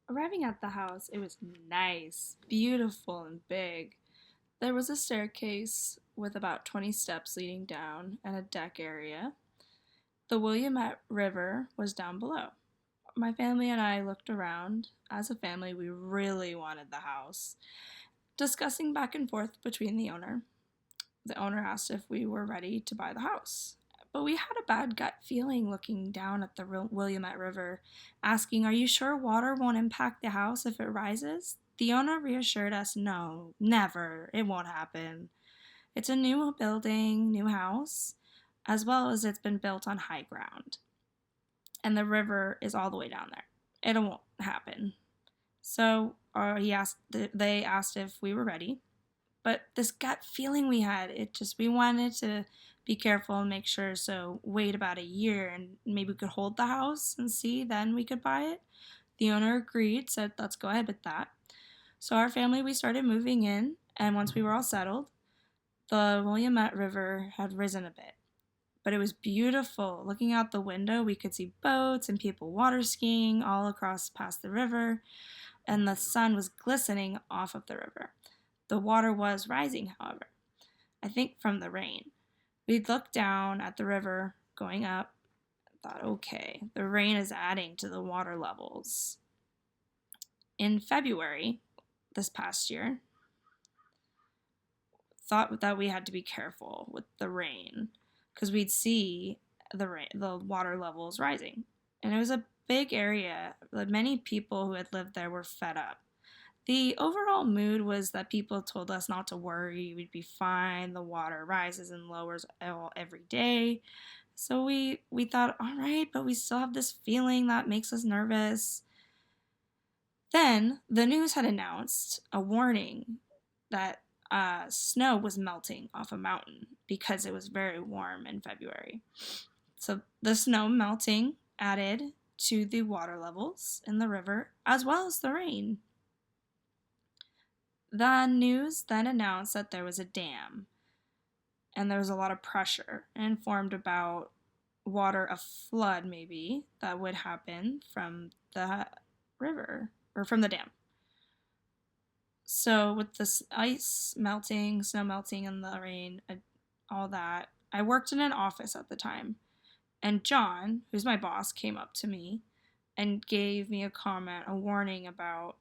Arriving at the house, it was nice, beautiful, and big. There was a staircase with about 20 steps leading down and a deck area. The Willamette River was down below. My family and I looked around. As a family, we really wanted the house. Discussing back and forth between the owner asked if we were ready to buy the house. But we had a bad gut feeling looking down at the Willamette River, asking, "Are you sure water won't impact the house if it rises?" The owner reassured us, "No, never. It won't happen. It's a new building, new house, as well as it's been built on high ground. And the river is all the way down there. It won't happen." So they asked if we were ready. But this gut feeling we had, we wanted to be careful and make sure. So wait about a year and maybe we could hold the house and see, then we could buy it. The owner agreed, said, "Let's go ahead with that." So our family, we started moving in. And once we were all settled, the Willamette River had risen a bit. But it was beautiful. Looking out the window, we could see boats and people water skiing all across past the river, and the sun was glistening off of the river. The water was rising, however, I think from the rain. We'd looked down at the river going up and thought, okay, the rain is adding to the water levels. In February, this past year, thought that we had to be careful with the rain because we'd see the water levels rising. And it was a big area. Many people who had lived there were fed up. The overall mood was that people told us not to worry, we'd be fine, the water rises and lowers every day. So we thought, all right, but we still have this feeling that makes us nervous. Then the news had announced a warning that snow was melting off a mountain because it was very warm in February. So the snow melting added to the water levels in the river as well as the rain. The news then announced that there was a dam and there was a lot of pressure and informed about a flood maybe that would happen from the river or from the dam. So with this ice melting, snow melting, and the rain, all that, I worked in an office at the time. And John, who's my boss, came up to me and gave me a comment, a warning about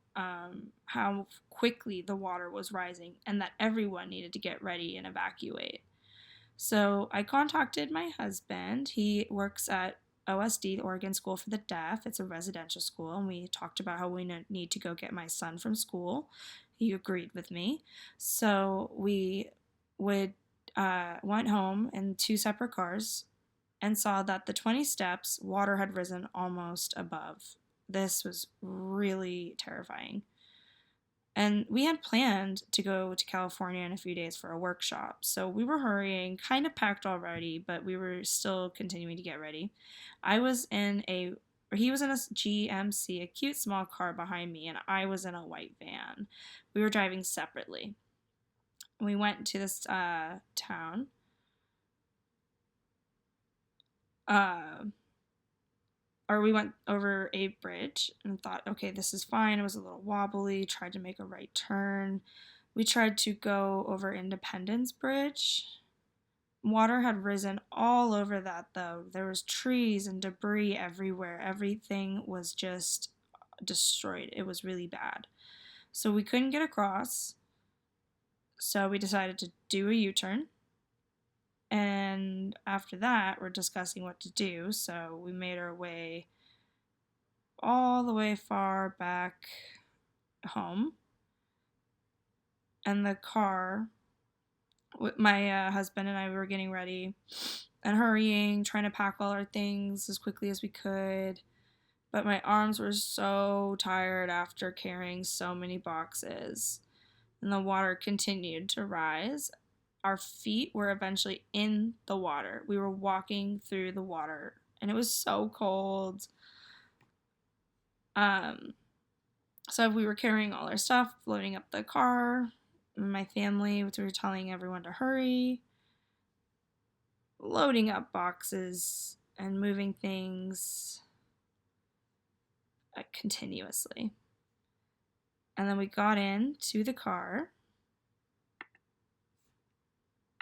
how quickly the water was rising and that everyone needed to get ready and evacuate. So I contacted my husband. He works at OSD, Oregon School for the Deaf. It's a residential school, and we talked about how we need to go get my son from school. He agreed with me. So we would went home in two separate cars and saw that the 20 steps, water had risen almost above. This was really terrifying. And we had planned to go to California in a few days for a workshop. So we were hurrying, kind of packed already, but we were still continuing to get ready. I was in a He was in a GMC, a cute small car behind me, and I was in a white van. We were driving separately. We went to this town. Uh, or we went over a bridge and thought, okay, this is fine. It was a little wobbly, tried to make a right turn. We tried to go over Independence Bridge. Water had risen all over that though. There was trees and debris everywhere. Everything was just destroyed. It was really bad. So we couldn't get across. So we decided to do a U-turn. And after that, we're discussing what to do. So we made our way all the way far back home. And the car, my husband and I were getting ready and hurrying, trying to pack all our things as quickly as we could. But my arms were so tired after carrying so many boxes. And the water continued to rise. Our feet were eventually in the water. We were walking through the water, and it was so cold. So we were carrying all our stuff, loading up the car. My family, which we were telling everyone to hurry, loading up boxes and moving things continuously. And then we got into the car